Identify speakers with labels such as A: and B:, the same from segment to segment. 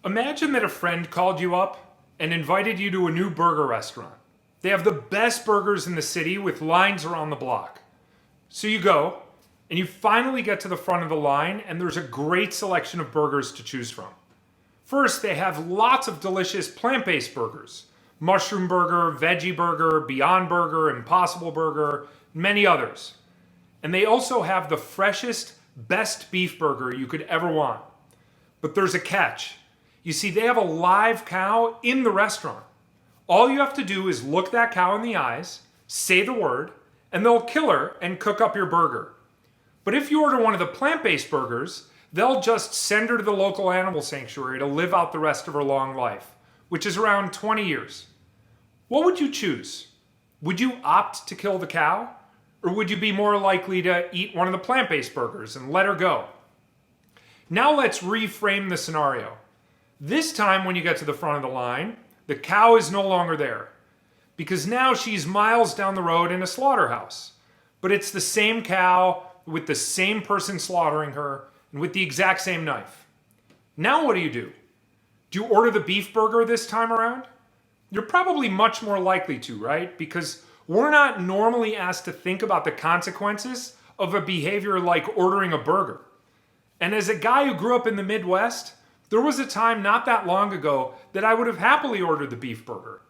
A: Imagine that a friend called you up and invited you to a new burger restaurant. They have the best burgers in the city with lines around the block. So you go, and you finally get to the front of the line, and there's a great selection of burgers to choose from. First, they have lots of delicious plant-based burgers. Mushroom burger, veggie burger, Beyond Burger, Impossible Burger, many others. And they also have the freshest, best beef burger you could ever want. But there's a catch. You see, they have a live cow in the restaurant. All you have to do is look that cow in the eyes, say the word, and they'll kill her and cook up your burger. But if you order one of the plant-based burgers, they'll just send her to the local animal sanctuary to live out the rest of her long life, which is around 20 years. What would you choose? Would you opt to kill the cow? Or would you be more likely to eat one of the plant-based burgers and let her go? Now let's reframe the scenario. This time when you get to the front of the line, the cow is no longer there, because now she's miles down the road in a slaughterhouse. But it's the same cow with the same person slaughtering her and with the exact same knife. Now what do? Do you order the beef burger this time around? You're probably much more likely to, right? Because we're not normally asked to think about the consequences of a behavior like ordering a burger. And as a guy who grew up in the Midwest, there was a time not that long ago that I would have happily ordered the beef burger.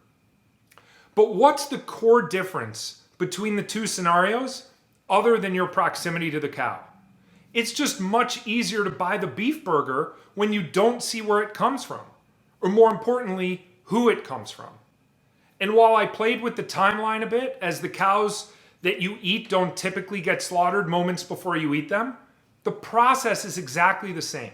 A: But what's the core difference between the two scenarios other than your proximity to the cow? It's just much easier to buy the beef burger when you don't see where it comes from, or more importantly, who it comes from. And while I played with the timeline a bit, as the cows that you eat don't typically get slaughtered moments before you eat them, the process is exactly the same.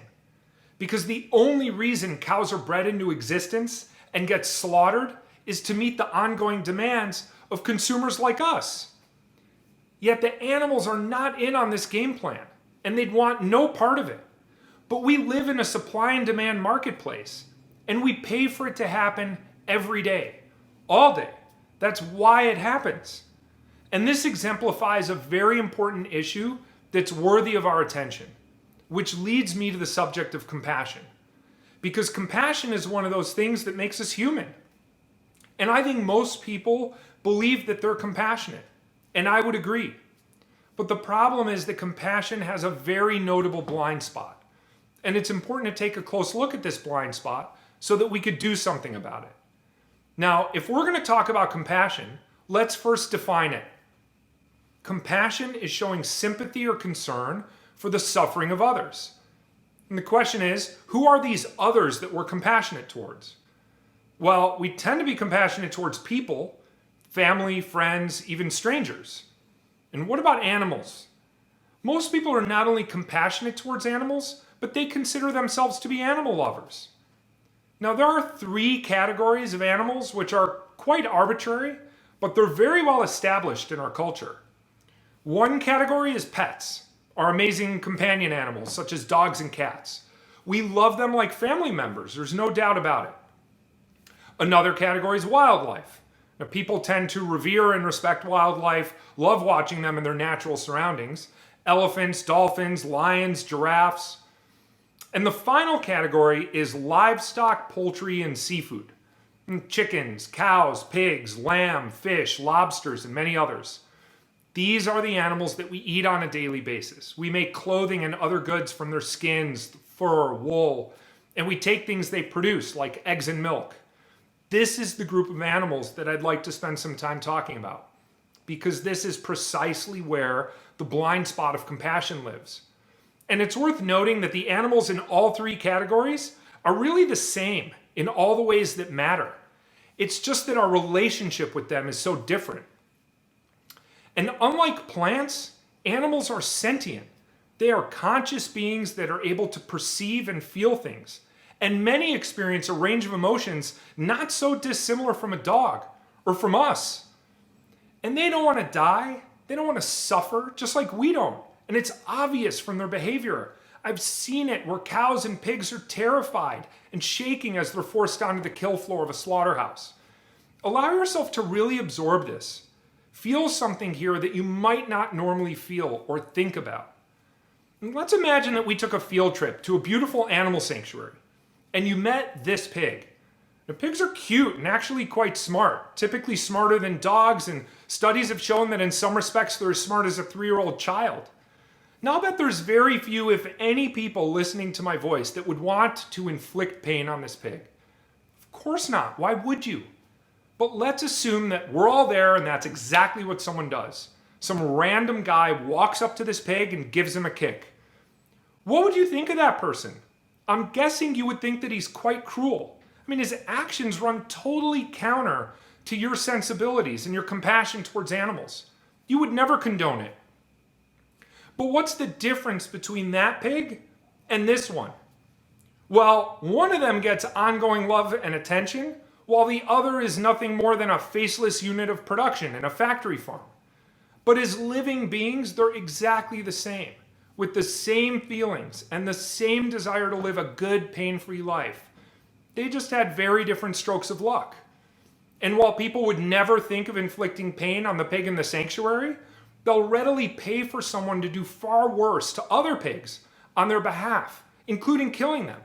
A: Because the only reason cows are bred into existence and get slaughtered is to meet the ongoing demands of consumers like us. Yet the animals are not in on this game plan, and they'd want no part of it. But we live in a supply and demand marketplace, and we pay for it to happen every day, all day. That's why it happens. And this exemplifies a very important issue that's worthy of our attention, which leads me to the subject of compassion. Because compassion is one of those things that makes us human. And I think most people believe that they're compassionate, and I would agree. But the problem is that compassion has a very notable blind spot. And it's important to take a close look at this blind spot so that we could do something about it. Now, if we're going to talk about compassion, let's first define it. Compassion is showing sympathy or concern for the suffering of others. And the question is, who are these others that we're compassionate towards? Well, we tend to be compassionate towards people, family, friends, even strangers. And what about animals? Most people are not only compassionate towards animals, but they consider themselves to be animal lovers. Now, there are 3 categories of animals which are quite arbitrary, but they're very well established in our culture. One category is pets, our amazing companion animals, such as dogs and cats. We love them like family members, there's no doubt about it. Another category is wildlife. Now, people tend to revere and respect wildlife, love watching them in their natural surroundings. Elephants, dolphins, lions, giraffes. And the final category is livestock, poultry, and seafood. Chickens, cows, pigs, lamb, fish, lobsters, and many others. These are the animals that we eat on a daily basis. We make clothing and other goods from their skins, fur, wool, and we take things they produce, like eggs and milk. This is the group of animals that I'd like to spend some time talking about, because this is precisely where the blind spot of compassion lives. And it's worth noting that the animals in all 3 categories are really the same in all the ways that matter. It's just that our relationship with them is so different. And unlike plants, animals are sentient. They are conscious beings that are able to perceive and feel things. And many experience a range of emotions not so dissimilar from a dog or from us. And they don't want to die. They don't want to suffer, just like we don't. And it's obvious from their behavior. I've seen it where cows and pigs are terrified and shaking as they're forced onto the kill floor of a slaughterhouse. Allow yourself to really absorb this. Feel something here that you might not normally feel or think about. And let's imagine that we took a field trip to a beautiful animal sanctuary. and you met this pig. Now, pigs are cute and actually quite smart, typically smarter than dogs, and studies have shown that in some respects they're as smart as a 3-year-old child. Now, I'll bet there's very few, if any, people listening to my voice that would want to inflict pain on this pig. Of course not. Why would you? But let's assume that we're all there and that's exactly what someone does. Some random guy walks up to this pig and gives him a kick. What would you think of that person? I'm guessing you would think that he's quite cruel. I mean, his actions run totally counter to your sensibilities and your compassion towards animals. You would never condone it. But what's the difference between that pig and this one? Well, one of them gets ongoing love and attention, while the other is nothing more than a faceless unit of production in a factory farm. But as living beings, they're exactly the same, with the same feelings and the same desire to live a good, pain-free life. They just had very different strokes of luck. And while people would never think of inflicting pain on the pig in the sanctuary, they'll readily pay for someone to do far worse to other pigs on their behalf, including killing them.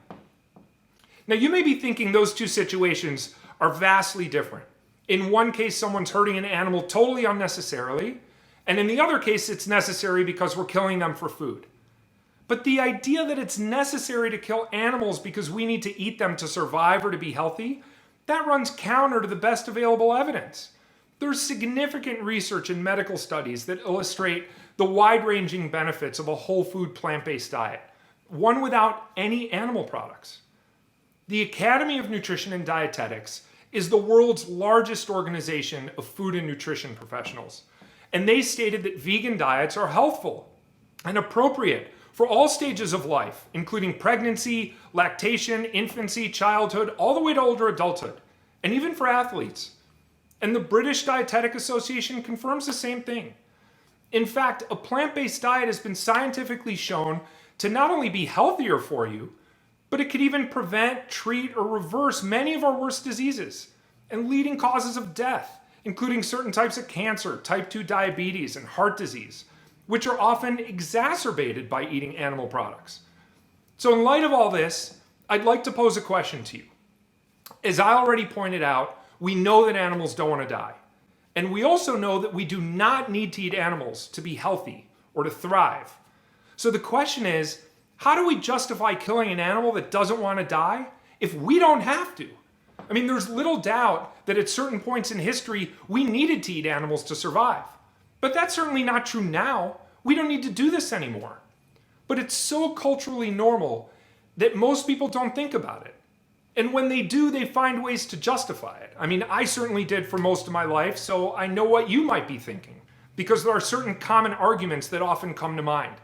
A: Now, you may be thinking those two situations are vastly different. In one case, someone's hurting an animal totally unnecessarily, and in the other case, it's necessary because we're killing them for food. But the idea that it's necessary to kill animals because we need to eat them to survive or to be healthy, that runs counter to the best available evidence. There's significant research and medical studies that illustrate the wide-ranging benefits of a whole food plant-based diet, one without any animal products. The Academy of Nutrition and Dietetics is the world's largest organization of food and nutrition professionals, and they stated that vegan diets are healthful and appropriate for all stages of life, including pregnancy, lactation, infancy, childhood, all the way to older adulthood, and even for athletes. And the British Dietetic Association confirms the same thing. In fact, a plant-based diet has been scientifically shown to not only be healthier for you, but it could even prevent, treat, or reverse many of our worst diseases and leading causes of death, including certain types of cancer, type 2 diabetes, and heart disease, which are often exacerbated by eating animal products. So in light of all this, I'd like to pose a question to you. As I already pointed out, we know that animals don't want to die. And we also know that we do not need to eat animals to be healthy or to thrive. So the question is, how do we justify killing an animal that doesn't want to die if we don't have to? I mean, there's little doubt that at certain points in history, we needed to eat animals to survive. But that's certainly not true now. We don't need to do this anymore. But it's so culturally normal that most people don't think about it. And when they do, they find ways to justify it. I mean, I certainly did for most of my life, so I know what you might be thinking, because there are certain common arguments that often come to mind.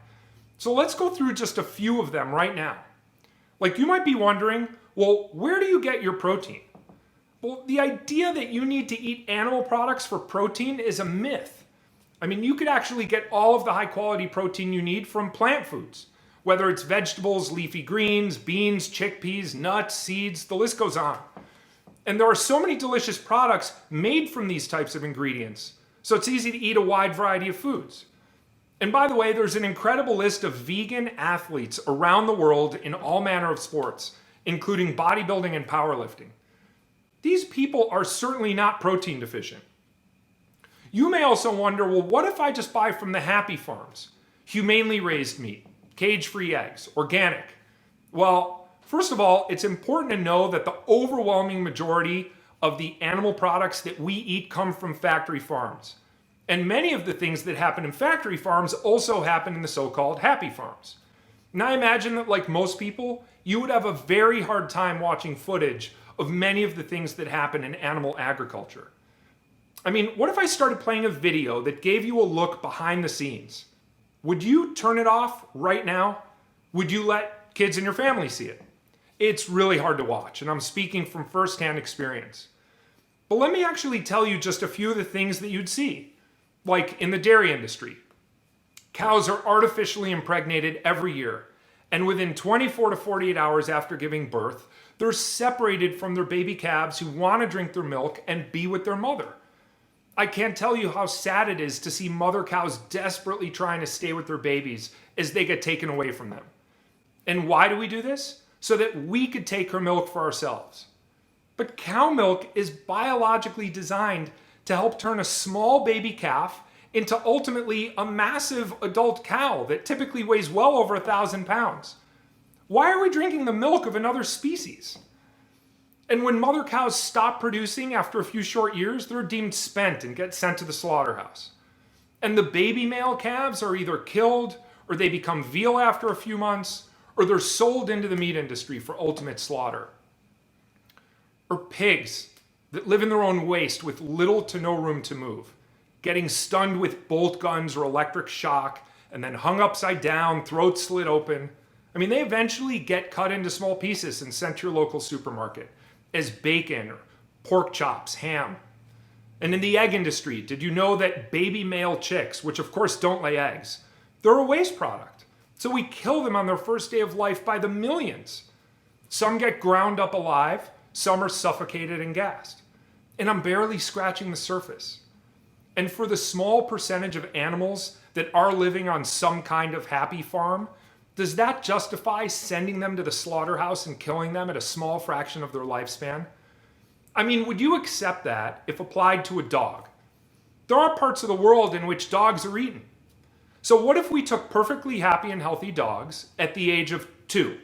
A: So let's go through just a few of them right now. Like, you might be wondering, well, where do you get your protein? Well, the idea that you need to eat animal products for protein is a myth. I mean, you could actually get all of the high quality protein you need from plant foods, whether it's vegetables, leafy greens, beans, chickpeas, nuts, seeds, the list goes on. And there are so many delicious products made from these types of ingredients, so it's easy to eat a wide variety of foods. And by the way, there's an incredible list of vegan athletes around the world in all manner of sports, including bodybuilding and powerlifting. These people are certainly not protein deficient. You may also wonder, well, what if I just buy from the happy farms? Humanely raised meat, cage-free eggs, organic. Well, first of all, it's important to know that the overwhelming majority of the animal products that we eat come from factory farms. And many of the things that happen in factory farms also happen in the so-called happy farms. Now, I imagine that, like most people, you would have a very hard time watching footage of many of the things that happen in animal agriculture. I mean, what if I started playing a video that gave you a look behind the scenes? Would you turn it off right now? Would you let kids in your family see it? It's really hard to watch, and I'm speaking from firsthand experience. But let me actually tell you just a few of the things that you'd see. Like in the dairy industry, cows are artificially impregnated every year, and within 24 to 48 hours after giving birth, they're separated from their baby calves who want to drink their milk and be with their mother. I can't tell you how sad it is to see mother cows desperately trying to stay with their babies as they get taken away from them. And why do we do this? so that we could take her milk for ourselves. But cow milk is biologically designed to help turn a small baby calf into ultimately a massive adult cow that typically weighs well over 1,000 pounds. Why are we drinking the milk of another species? And when mother cows stop producing after a few short years, they're deemed spent and get sent to the slaughterhouse. And the baby male calves are either killed, or they become veal after a few months, or they're sold into the meat industry for ultimate slaughter. Or pigs that live in their own waste with little to no room to move, getting stunned with bolt guns or electric shock, and then hung upside down, throats slit open. I mean, they eventually get cut into small pieces and sent to your local supermarket as bacon or pork chops, ham. And in the egg industry, did you know that baby male chicks, which of course don't lay eggs, they're a waste product. So we kill them on their first day of life by the millions. Some get ground up alive, some are suffocated and gassed. And I'm barely scratching the surface. And for the small percentage of animals that are living on some kind of happy farm, does that justify sending them to the slaughterhouse and killing them at a small fraction of their lifespan? I mean, would you accept that if applied to a dog? There are parts of the world in which dogs are eaten. So what if we took perfectly happy and healthy dogs at the age of 2,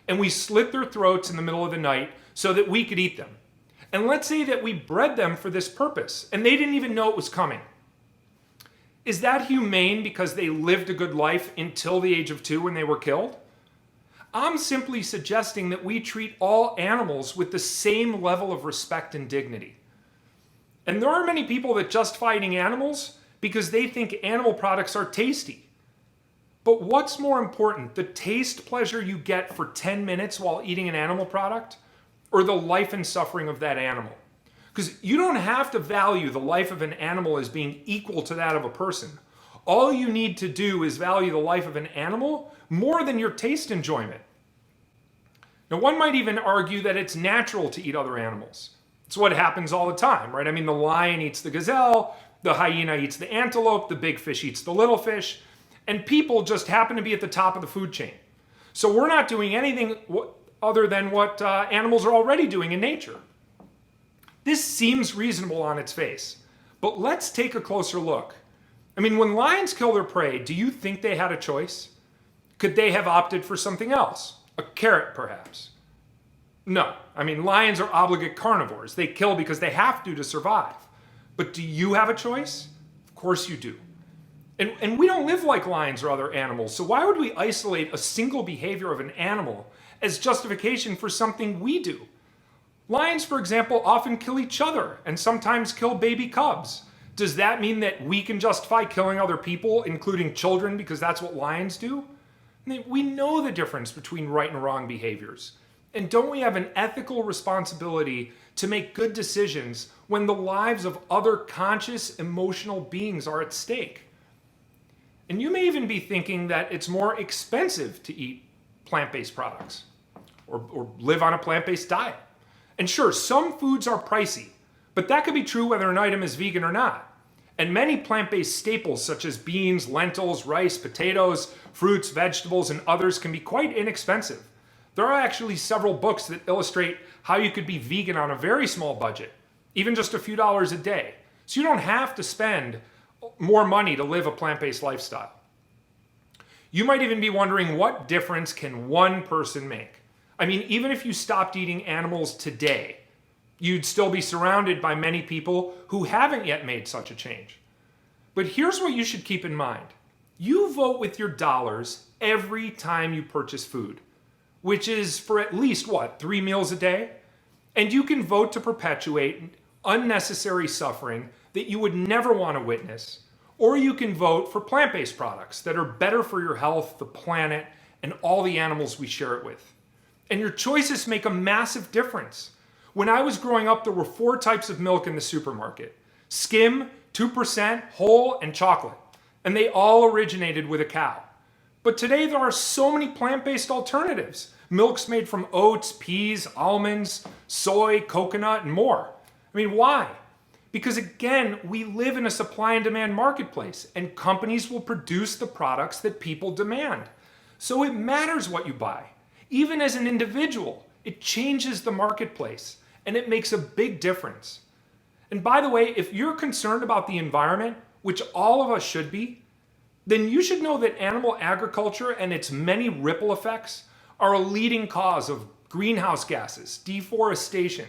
A: and we slit their throats in the middle of the night so that we could eat them? And let's say that we bred them for this purpose, and they didn't even know it was coming. Is that humane because they lived a good life until the age of 2 when they were killed? I'm simply suggesting that we treat all animals with the same level of respect and dignity. And there are many people that justify eating animals because they think animal products are tasty. But what's more important, the taste pleasure you get for 10 minutes while eating an animal product, or the life and suffering of that animal? Because you don't have to value the life of an animal as being equal to that of a person. All you need to do is value the life of an animal more than your taste enjoyment. Now, one might even argue that it's natural to eat other animals. It's what happens all the time, right? I mean, the lion eats the gazelle, the hyena eats the antelope, the big fish eats the little fish, and people just happen to be at the top of the food chain. So we're not doing anything other than what animals are already doing in nature. This seems reasonable on its face, but let's take a closer look. I mean, when lions kill their prey, do you think they had a choice? Could they have opted for something else? A carrot, perhaps? No. I mean, lions are obligate carnivores. They kill because they have to survive. But do you have a choice? Of course you do. And we don't live like lions or other animals, so why would we isolate a single behavior of an animal as justification for something we do? Lions, for example, often kill each other and sometimes kill baby cubs. Does that mean that we can justify killing other people, including children, because that's what lions do? I mean, we know the difference between right and wrong behaviors. And don't we have an ethical responsibility to make good decisions when the lives of other conscious, emotional beings are at stake? And you may even be thinking that it's more expensive to eat plant-based products or live on a plant-based diet. And sure, some foods are pricey, but that could be true whether an item is vegan or not. And many plant-based staples such as beans, lentils, rice, potatoes, fruits, vegetables, and others can be quite inexpensive. There are actually several books that illustrate how you could be vegan on a very small budget, even just a few dollars a day. So you don't have to spend more money to live a plant-based lifestyle. You might even be wondering, what difference can one person make? I mean, even if you stopped eating animals today, you'd still be surrounded by many people who haven't yet made such a change. But here's what you should keep in mind. You vote with your dollars every time you purchase food, which is for at least, 3 meals a day? And you can vote to perpetuate unnecessary suffering that you would never want to witness, or you can vote for plant-based products that are better for your health, the planet, and all the animals we share it with. And your choices make a massive difference. When I was growing up, there were 4 types of milk in the supermarket: skim, 2%, whole, and chocolate. And they all originated with a cow. But today there are so many plant-based alternatives. Milks made from oats, peas, almonds, soy, coconut, and more. I mean, why? Because again, we live in a supply and demand marketplace, and companies will produce the products that people demand. So it matters what you buy. Even as an individual, it changes the marketplace and it makes a big difference. And by the way, if you're concerned about the environment, which all of us should be, then you should know that animal agriculture and its many ripple effects are a leading cause of greenhouse gases, deforestation,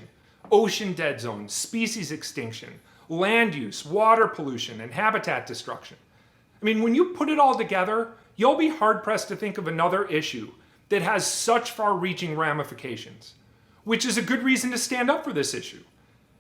A: ocean dead zones, species extinction, land use, water pollution, and habitat destruction. I mean, when you put it all together, you'll be hard-pressed to think of another issue that has such far-reaching ramifications, which is a good reason to stand up for this issue,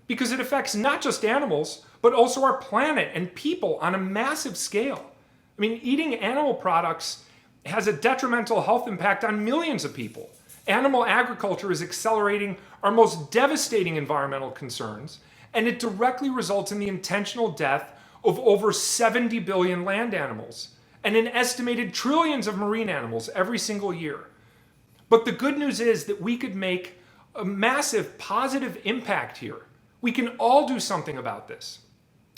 A: because it affects not just animals, but also our planet and people on a massive scale. I mean, eating animal products has a detrimental health impact on millions of people. Animal agriculture is accelerating our most devastating environmental concerns, and it directly results in the intentional death of over 70 billion land animals and an estimated trillions of marine animals every single year. But the good news is that we could make a massive positive impact here. We can all do something about this.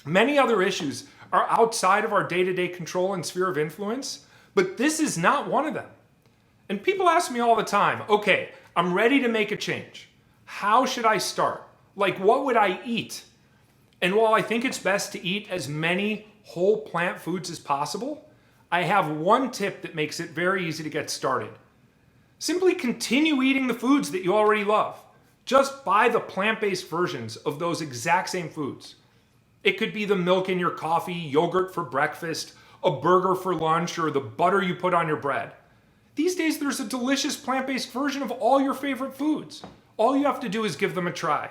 A: Many other issues are outside of our day-to-day control and sphere of influence, but this is not one of them. And people ask me all the time, okay, I'm ready to make a change. How should I start? Like, what would I eat? And while I think it's best to eat as many whole plant foods as possible, I have one tip that makes it very easy to get started. Simply continue eating the foods that you already love. Just buy the plant-based versions of those exact same foods. It could be the milk in your coffee, yogurt for breakfast, a burger for lunch, or the butter you put on your bread. These days, there's a delicious plant-based version of all your favorite foods. All you have to do is give them a try.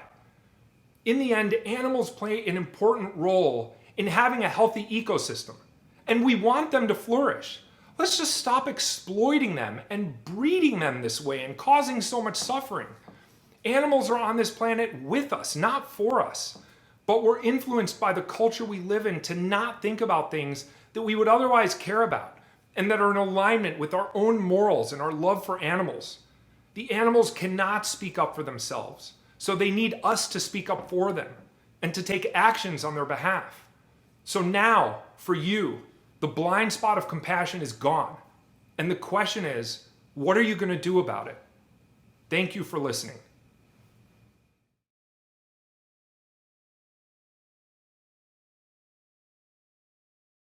A: In the end, animals play an important role in having a healthy ecosystem, and we want them to flourish. Let's just stop exploiting them and breeding them this way and causing so much suffering. Animals are on this planet with us, not for us. But we're influenced by the culture we live in to not think about things that we would otherwise care about and that are in alignment with our own morals and our love for animals. The animals cannot speak up for themselves, so they need us to speak up for them and to take actions on their behalf. So now, for you, the blind spot of compassion is gone. And the question is, what are you going to do about it? Thank you for listening.